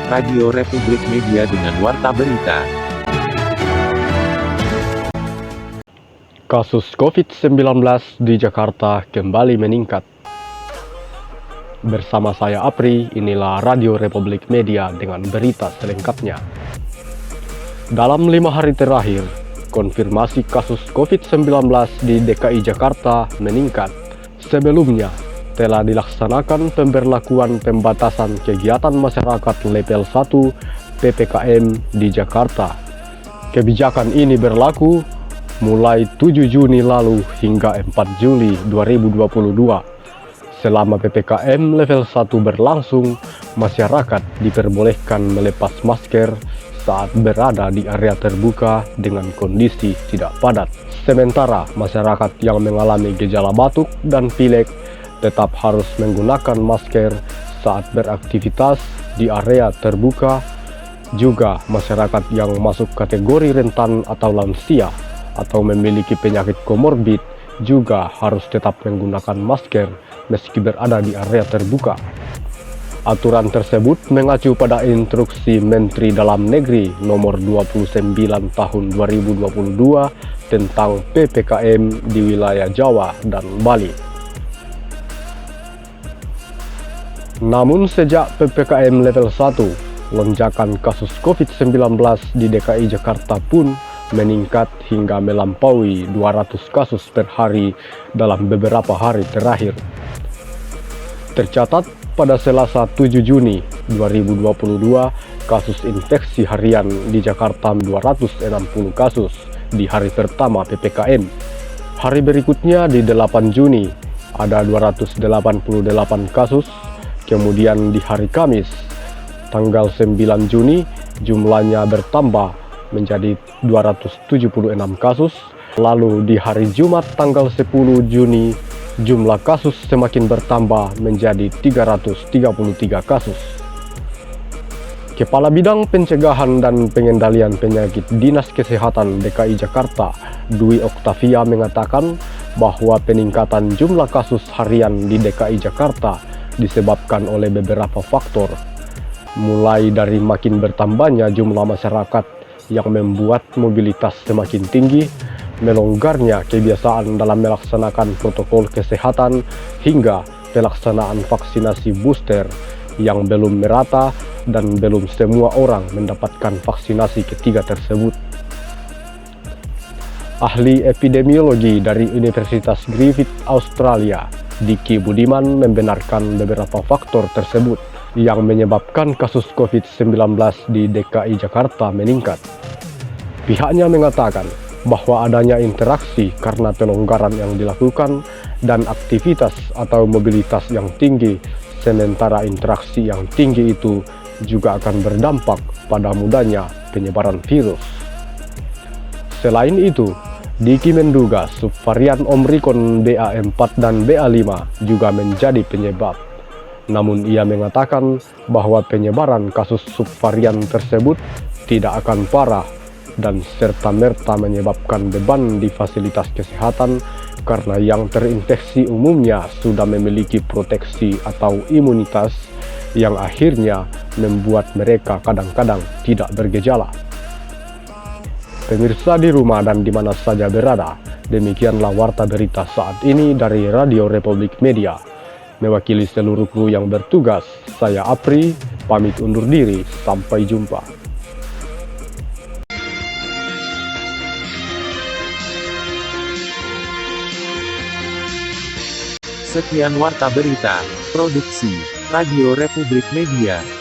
Radio Republik Media dengan Warta Berita. Kasus COVID-19 di Jakarta kembali meningkat. Bersama saya Apri, inilah Radio Republik Media dengan berita selengkapnya. Dalam 5 hari terakhir, konfirmasi kasus COVID-19 di DKI Jakarta meningkat. Sebelumnya, telah dilaksanakan pemberlakuan pembatasan kegiatan masyarakat level 1 PPKM di Jakarta. Kebijakan ini berlaku mulai 7 Juni lalu hingga 4 Juli 2022. Selama PPKM level 1 berlangsung, masyarakat diperbolehkan melepas masker saat berada di area terbuka dengan kondisi tidak padat. Sementara masyarakat yang mengalami gejala batuk dan pilek tetap harus menggunakan masker saat beraktivitas di area terbuka. Juga masyarakat yang masuk kategori rentan atau lansia atau memiliki penyakit komorbid juga harus tetap menggunakan masker meski berada di area terbuka. Aturan tersebut mengacu pada instruksi Menteri Dalam Negeri nomor 29 tahun 2022 tentang PPKM di wilayah Jawa dan Bali. Namun sejak PPKM level 1, lonjakan kasus COVID-19 di DKI Jakarta pun meningkat hingga melampaui 200 kasus per hari dalam beberapa hari terakhir. Tercatat pada Selasa 7 Juni 2022, kasus infeksi harian di Jakarta 260 kasus di hari pertama PPKM. Hari berikutnya di 8 Juni ada 288 kasus. Kemudian di hari Kamis, tanggal 9 Juni, jumlahnya bertambah menjadi 276 kasus. Lalu di hari Jumat tanggal 10 Juni, jumlah kasus semakin bertambah menjadi 333 kasus. Kepala Bidang Pencegahan dan Pengendalian Penyakit Dinas Kesehatan DKI Jakarta, Dwi Oktavia mengatakan bahwa peningkatan jumlah kasus harian di DKI Jakarta disebabkan oleh beberapa faktor, mulai dari makin bertambahnya jumlah masyarakat yang membuat mobilitas semakin tinggi, melonggarnya kebiasaan dalam melaksanakan protokol kesehatan, hingga pelaksanaan vaksinasi booster yang belum merata dan belum semua orang mendapatkan vaksinasi ketiga tersebut. Ahli epidemiologi dari Universitas Griffith Australia, Diki Budiman, membenarkan beberapa faktor tersebut yang menyebabkan kasus COVID-19 di DKI Jakarta meningkat. Pihaknya mengatakan bahwa adanya interaksi karena pelonggaran yang dilakukan dan aktivitas atau mobilitas yang tinggi, sementara interaksi yang tinggi itu juga akan berdampak pada mudahnya penyebaran virus. Selain itu, Diki menduga subvarian Omikron BA4 dan BA5 juga menjadi penyebab. Namun ia mengatakan bahwa penyebaran kasus subvarian tersebut tidak akan parah dan serta-merta menyebabkan beban di fasilitas kesehatan karena yang terinfeksi umumnya sudah memiliki proteksi atau imunitas yang akhirnya membuat mereka kadang-kadang tidak bergejala. Pemirsa di rumah dan di mana saja berada, demikianlah warta berita saat ini dari Radio Republik Media. Mewakili seluruh kru yang bertugas, saya Apri, pamit undur diri, sampai jumpa. Sekian warta berita, produksi Radio Republik Media.